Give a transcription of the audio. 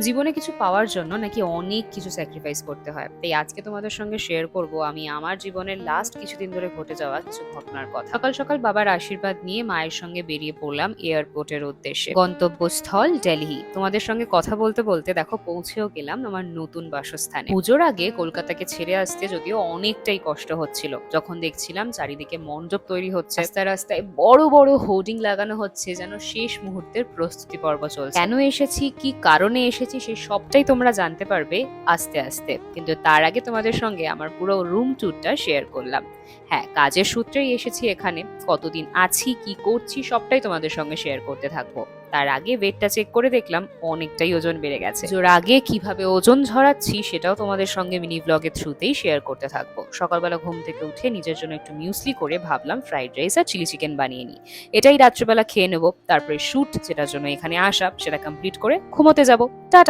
জীবনে কিছু পাওয়ার জন্য নাকি অনেক কিছু স্যাক্রিফাইস করতে হয়। তাই আজকে তোমাদের সঙ্গে শেয়ার করব আমি আমার জীবনের লাস্ট কিছুদিন ধরে ঘটে যাওয়া কিছু ঘটনার কথা। সকাল সকাল বাবার আশীর্বাদ নিয়ে মায়ের সঙ্গে বেরিয়ে পড়লাম এয়ারপোর্টের উদ্দেশ্যে। গন্তব্যস্থল দিল্লি। তোমাদের সঙ্গে কথা বলতে বলতে দেখো পৌঁছেও গেলাম আমার নতুন বাসস্থানে। পুজোর আগে কলকাতাকে ছেড়ে আসতে যদিও অনেকটাই কষ্ট হচ্ছিল, যখন দেখছিলাম চারিদিকে মণ্ডপ তৈরি হচ্ছে, রাস্তায় রাস্তায় বড় বড় হোর্ডিং লাগানো হচ্ছে, যেন শেষ মুহূর্তের প্রস্তুতি পর্ব চলছে। কেন এসেছি, কি কারণে এসেছি, সেই সবটাই তোমরা জানতে পারবে আস্তে আস্তে। কিন্তু তার আগে তোমাদের সঙ্গে আমার পুরো রুম ট্যুরটা শেয়ার করলাম। হ্যাঁ, কাজের সূত্রেই এসেছি এখানে। কতদিন আছি, কি করছি, সবটাই তোমাদের সঙ্গে শেয়ার করতে থাকবো। তার আগে ওয়েটটা চেক করে দেখলাম অনেকটাই ওজন বেড়ে গেছে। ওর আগে কিভাবে ওজন ঝরাচ্ছি সেটাও তোমাদের সঙ্গে মিনি ব্লগের থ্রুতেই শেয়ার করতে থাকবো। সকালবেলা ঘুম থেকে উঠে নিজের জন্য একটু মিউসলি করে ভাবলাম ফ্রাইড রাইস আর চিলি চিকেন বানিয়ে নিই। এটাই রাত্রেবেলা খেয়ে নেবো, তারপরে শুট যেটার জন্য এখানে আসা সেটা কমপ্লিট করে ঘুমোতে যাবো। টাটা।